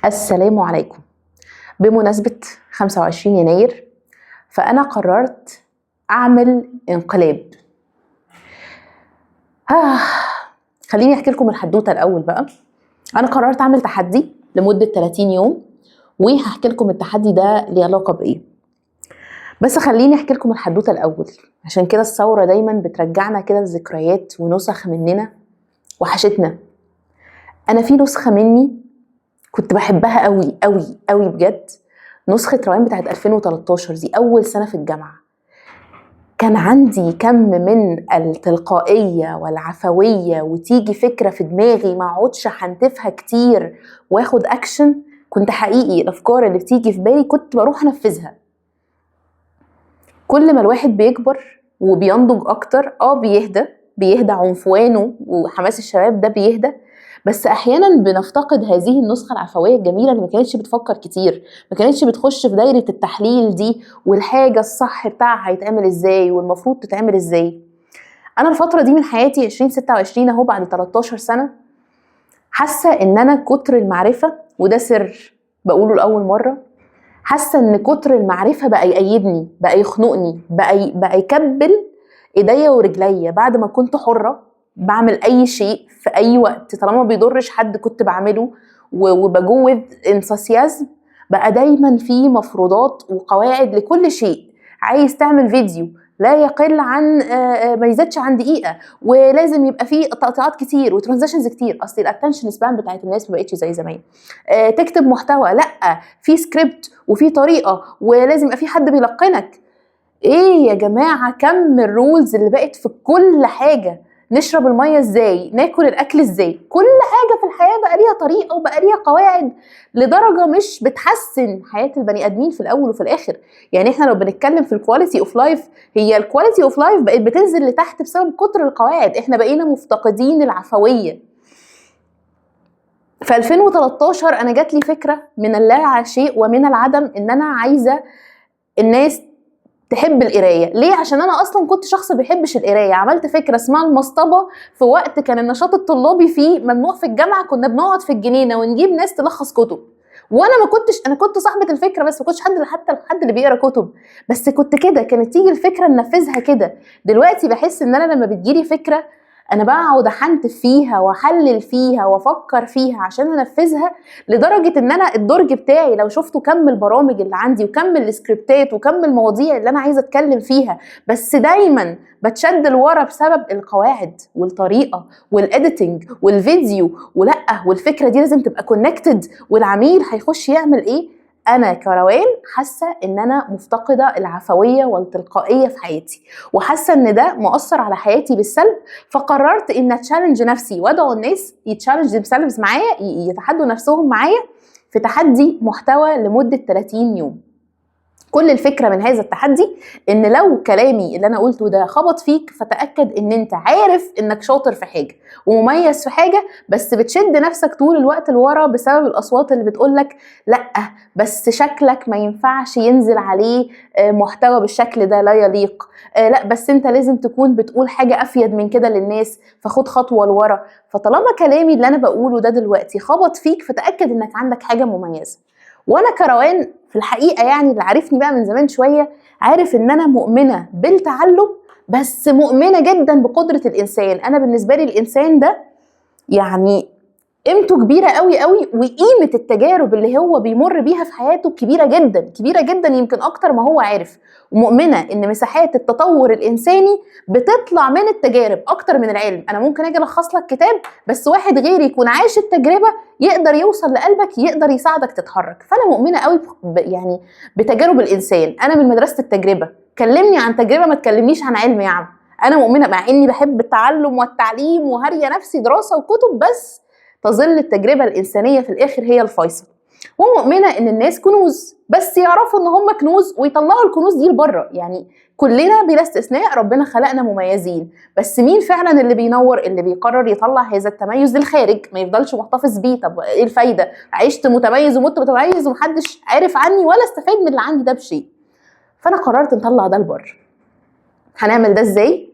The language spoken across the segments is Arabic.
السلام عليكم. بمناسبة 25 يناير فأنا قررت أعمل انقلاب. خليني أحكي لكم الحدوتة الأول بقى. أنا قررت أعمل تحدي لمدة 30 يوم وهحكي لكم التحدي ده ليه علاقة بإيه. بس خليني أحكي لكم الحدوتة الأول، عشان كده الثورة دايما بترجعنا كده لذكريات ونسخ مننا وحشتنا. أنا في نسخة مني كنت بحبها قوي قوي قوي بجد، نسخة روان بتاعت 2013 دي، أول سنة في الجامعة. كان عندي كم من التلقائية والعفوية، وتيجي فكرة في دماغي ما اقعدش حنتفها كتير واخد أكشن. كنت حقيقي الأفكار اللي بتيجي في بالي كنت بروح أنفذها. كل ما الواحد بيكبر وبينضج أكتر بيهدى عنفوانه وحماس الشباب ده بيهدى، بس احيانا بنفتقد هذه النسخه العفويه الجميله اللي ما كانتش بتفكر كتير، ما كانتش بتخش في دايره التحليل دي والحاجه الصح بتاعها هيتعمل ازاي والمفروض تتعمل ازاي. انا الفتره دي من حياتي 2026 اهو بعد 13 سنه حاسه ان انا كتر المعرفه، وده سر بقوله لاول مره، حاسه ان كتر المعرفه بقى يقيدني، بقى يخنقني، بقى يكبل ايديا ورجليا. بعد ما كنت حره بعمل اي شيء في اي وقت طالما ما بيضرش حد كنت بعمله وبجوز انثوسيازم، بقى دايما في مفروضات وقواعد لكل شيء. عايز تعمل فيديو لا يقل عن ما يزيدش عن دقيقه، ولازم يبقى فيه تقطيعات كتير وترانزيشنز كتير. اصل الاتنشن سبان بتاعت الناس ما بقتش زي زمان. تكتب محتوى، لا، في سكريبت وفي طريقه ولازم يبقى في حد بيلقنك. ايه يا جماعه كم الرولز اللي بقت في كل حاجه. نشرب الميه ازاي، ناكل الاكل ازاي، كل حاجه في الحياه بقى ليها طريقه وبقى ليها قواعد لدرجه مش بتحسن حياه البني ادمين في الاول وفي الاخر. يعني احنا لو بنتكلم في الكواليتي اوف لايف، هي الكواليتي اوف لايف بقت بتنزل لتحت بسبب كتر القواعد. احنا بقينا مفتقدين العفويه. في 2013 انا جات لي فكره من اللا شيء ومن العدم ان انا عايزه الناس تحب القرايه. ليه؟ عشان انا اصلا كنت شخص بيحبش القرايه. عملت فكره اسمها المصطبه في وقت كان النشاط الطلابي فيه ممنوع في الجامعه. كنا بنقعد في الجنينه ونجيب ناس تلخص كتب، وانا انا كنت صاحبه الفكره، بس ما كنتش حتى اللي بيقرا كتب، بس كنت كده، كانت تيجي الفكره ننفذها كده. دلوقتي بحس ان انا لما بتجيلي فكره انا بقعد احنتف فيها واحلل فيها وافكر فيها عشان انفذها، لدرجه ان انا الدرج بتاعي لو شفتوا كم البرامج اللي عندي وكم السكريبتات وكم المواضيع اللي انا عايزه اتكلم فيها، بس دايما بتشد لورا بسبب القواعد والطريقه والاديتنج والفيديو، ولا والفكره دي لازم تبقى كونكتد والعميل هيخش يعمل ايه. انا كروان حاسه ان انا مفتقده العفويه والتلقائيه في حياتي، وحاسه ان ده مؤثر على حياتي بالسلب. فقررت ان اتشالنج نفسي وادعو الناس يتشالنج themselves معايا، يتحدوا نفسهم معايا في تحدي محتوى لمده 30 يوم. كل الفكرة من هذا التحدي ان لو كلامي اللي انا قلته ده خبط فيك، فتأكد ان انت عارف انك شاطر في حاجة ومميز في حاجة، بس بتشد نفسك طول الوقت لورا بسبب الاصوات اللي بتقولك لا بس شكلك ما ينفعش ينزل عليه محتوى بالشكل ده، لا يليق. لا بس انت لازم تكون بتقول حاجة افيد من كده للناس، فخد خطوة لورا. فطالما كلامي اللي انا بقوله ده دلوقتي خبط فيك، فتأكد انك عندك حاجة مميزة. وانا كروان في الحقيقة يعني اللي عارفني بقى من زمان شوية عارف ان انا مؤمنة بالتعلم، بس مؤمنة جدا بقدرة الانسان. انا بالنسبة لي الانسان ده يعني قيمته كبيرة قوي قوي، وقيمة التجارب اللي هو بيمر بيها في حياته كبيرة جدا كبيرة جدا، يمكن اكتر ما هو عارف. ومؤمنة ان مساحات التطور الانساني بتطلع من التجارب اكتر من العلم. انا ممكن اجي الخص لك كتاب، بس واحد غيري يكون عايش التجربة يقدر يوصل لقلبك، يقدر يساعدك تتحرك. فانا مؤمنة قوي يعني بتجارب الانسان. انا من مدرسة التجربة، كلمني عن تجربة ما تكلمنيش عن علم يا عم. انا مؤمنة مع اني بحب التعلم والتعليم وهرية نفسي دراسة وكتب، بس تظل التجربة الإنسانية في الآخر هي الفيصل. ومؤمنة إن الناس كنوز، بس يعرفوا إن هم كنوز ويطلعوا الكنوز دي لبره. يعني كلنا بلا استثناء ربنا خلقنا مميزين، بس مين فعلا اللي بينور؟ اللي بيقرر يطلع هذا التميز للخارج، ما يفضلش محتفظ بيه. طب إيه الفايدة؟ عشت متميز ومت متميز ومحدش عارف عني ولا استفاد من اللي عندي ده بشيء. فأنا قررت نطلع ده لبره. هنعمل ده إزاي؟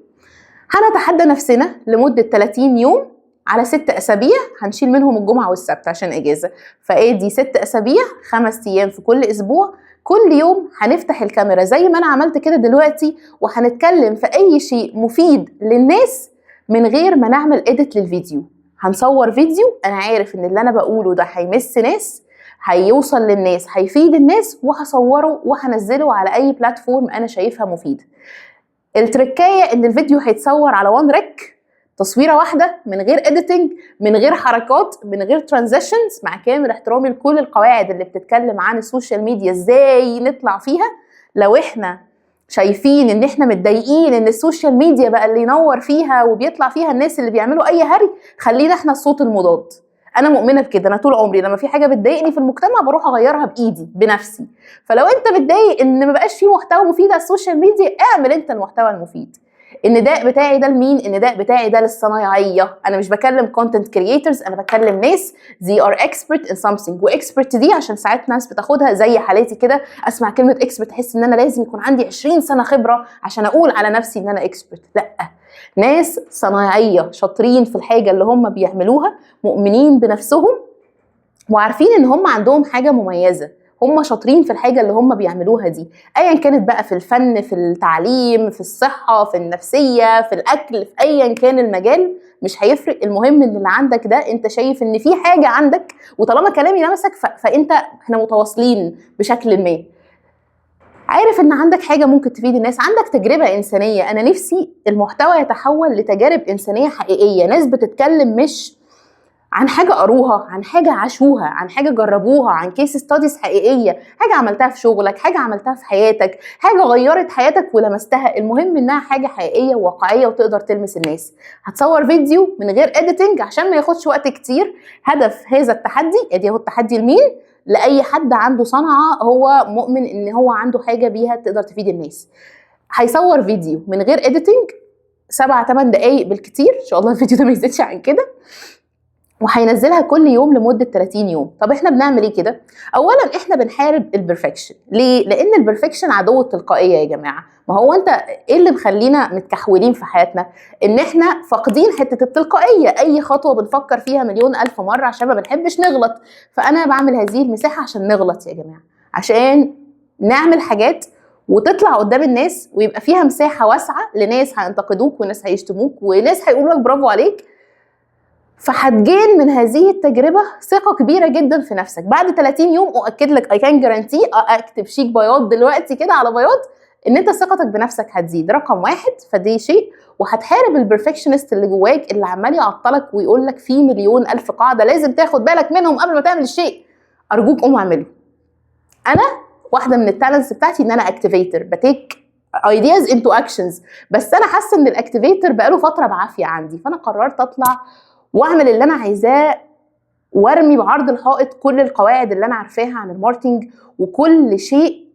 هنتحدى نفسنا لمدة 30 يوم على 6 أسابيع، هنشيل منهم الجمعة والسبت عشان إجازة، فادي 6 أسابيع 5 أيام في كل أسبوع. كل يوم هنفتح الكاميرا زي ما أنا عملت كده دلوقتي، وهنتكلم في أي شيء مفيد للناس من غير ما نعمل إيديت للفيديو. هنصور فيديو أنا عارف إن اللي أنا بقوله ده هيمس ناس، هيوصل للناس، هيفيد الناس، وهصوره وهنزله على أي بلاتفورم أنا شايفها مفيد. التركاية إن الفيديو هيتصور على 1 ريك، تصويرة واحدة من غير editing، من غير حركات، من غير transitions، مع كامل احترامي لكل القواعد اللي بتتكلم عن السوشيال ميديا ازاي نطلع فيها. لو احنا شايفين ان احنا متضايقين ان السوشيال ميديا بقى اللي ينور فيها وبيطلع فيها الناس اللي بيعملوا اي هري، خلينا احنا الصوت المضاد. انا مؤمنه بكده، انا طول عمري لما في حاجه بتضايقني في المجتمع بروح اغيرها بايدي بنفسي. فلو انت متضايق ان ما بقاش في محتوى مفيد على السوشيال ميديا، اعمل انت المحتوى المفيد. النداء بتاعي ده لمين؟ النداء بتاعي ده للصنايعيه. انا مش بكلم كونتنت كرييترز، انا بكلم ناس they are expert in something. واكسبرت دي عشان ساعات ناس بتاخدها زي حالتي كده، اسمع كلمه اكسبرت احس ان انا لازم يكون عندي 20 سنه خبره عشان اقول على نفسي ان انا اكسبرت. لا، ناس صنايعيه شاطرين في الحاجه اللي هم بيعملوها، مؤمنين بنفسهم وعارفين ان هم عندهم حاجه مميزه، هم شاطرين في الحاجه اللي هم بيعملوها دي، ايا كانت بقى في الفن، في التعليم، في الصحه، في النفسيه، في الاكل، في ايا كان المجال، مش هيفرق. المهم ان اللي عندك ده انت شايف ان في حاجه عندك، وطالما كلامي لمسك فانت احنا متواصلين بشكل ما. عارف ان عندك حاجه ممكن تفيد الناس، عندك تجربه انسانيه. انا نفسي المحتوى يتحول لتجارب انسانيه حقيقيه، ناس بتتكلم مش عن حاجة قروها، عن حاجة عاشوها، عن حاجة جربوها، عن كيس ستاديز حقيقية، حاجة عملتها في شغلك، حاجة عملتها في حياتك، حاجة غيرت حياتك ولمستها. المهم انها حاجة حقيقية وواقعية وتقدر تلمس الناس. هتصور فيديو من غير editing عشان ما ياخدش وقت كتير. هدف هذا التحدي، ادي اهو التحدي لمين؟ لأي حد عنده صنعة هو مؤمن ان هو عنده حاجة بيها تقدر تفيد الناس. هيصور فيديو من غير editing 7-8 دقايق بالكتير، ان شاء الله الفيديو ده ما يزيدش عن كده، وهينزلها كل يوم لمدة 30 يوم. طب احنا بنعمل ايه كده؟ اولا احنا بنحارب البرفكشن. ليه؟ لان البرفكشن عدو التلقائية يا جماعة. ما هو انت ايه اللي مخلينا متكحولين في حياتنا؟ ان احنا فاقدين حتة التلقائية. اي خطوة بنفكر فيها 1,000,000 مرة عشان ما بنحبش نغلط. فانا بعمل هذه المساحة عشان نغلط يا جماعة، عشان نعمل حاجات وتطلع قدام الناس ويبقى فيها مساحة واسعة لناس هينتقدوك وناس هيشتموك وناس هيقولوا لك برافو عليك. فهتجين من هذه التجربة ثقة كبيرة جدا في نفسك. بعد 30 يوم أؤكد لك I can guarantee، أكتب شيك بياض دلوقتي كده على بياض، إن أنت ثقتك بنفسك هتزيد. رقم 1 فدي شيء. وهتحارب البرفكشنست اللي جواك اللي عمال يعطلك ويقول لك في 1,000,000 قاعدة لازم تاخد بالك منهم قبل ما تعمل الشيء. أرجوك قوم اعمله. أنا واحدة من التالنتس بتاعتي إن أنا أكتيفيتر، بتيك ideas into actions، بس أنا حاسة إن الأكتيفيتر بقاله فترة بعافية عندي، فأنا قررت أطلع واعمل اللي انا عايزاه وارمي بعرض الحائط كل القواعد اللي انا عارفاها عن الماركتنج وكل شيء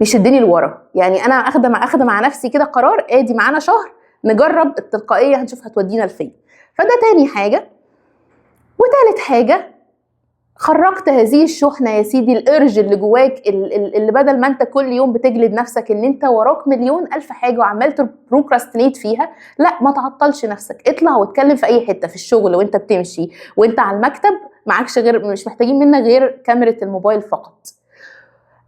بيشدني لورا. يعني انا اخده مع نفسي كده قرار، ادي معانا شهر نجرب التلقائيه هنشوف هتودينا لفين. فده تاني حاجه. وتالت حاجه، خرجت هذه الشحنه يا سيدي، الارج اللي جواك اللي بدل ما انت كل يوم بتجلد نفسك ان انت وراك 1,000,000 حاجه وعمال تبروكراستينيت فيها، لا ما تعطلش نفسك. اطلع واتكلم في اي حته، في الشغل وانت بتمشي وانت على المكتب، معكش غير، مش محتاجين منك غير كاميرا الموبايل فقط.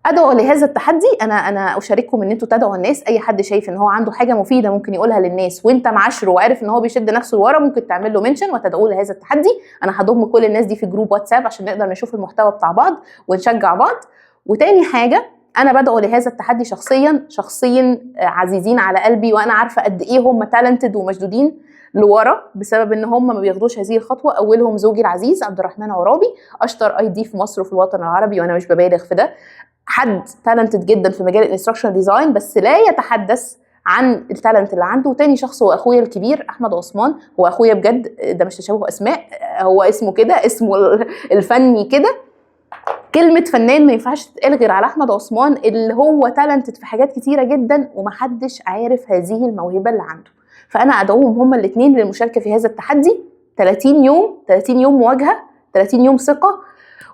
ادعو لهذا التحدي. انا اشارككم ان انتوا تدعوا الناس. اي حد شايف ان هو عنده حاجه مفيده ممكن يقولها للناس وانت معاشره وعارف ان هو بيشد نفسه لورا، ممكن تعمل له منشن وتدعوه لهذا التحدي. انا هضم كل الناس دي في جروب واتساب عشان نقدر نشوف المحتوى بتاع بعض ونشجع بعض. وتاني حاجه، انا بدعو لهذا التحدي شخصيا عزيزين على قلبي، وانا عارفه قد ايه هم تالنتد ومشدودين لورا بسبب ان هم ما بياخدوش هذه الخطوه. اولهم زوجي العزيز عبد الرحمن عرابي، اشطر ID في مصر وفي الوطن العربي، وانا مش ببالغ في ده. حد تالنتد جدا في مجال الانستراكشنال ديزاين بس لا يتحدث عن التالنت اللي عنده. وتاني شخص هو اخويا الكبير احمد عثمان، هو اخويا بجد، ده مش تشابه اسماء، هو اسمه كده، اسمه الفني كده. كلمة فنان ما ينفعش تتقال غير على احمد عثمان، اللي هو تالنتد في حاجات كتيرة جدا ومحدش عارف هذه الموهبة اللي عنده. فانا ادعوهم هما الاثنين للمشاركة في هذا التحدي. 30 يوم مواجهة، 30 يوم ثقة،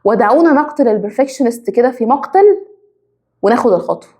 ودعونا نقتل البرفكشنست كده في مقتل وناخد الخطوة.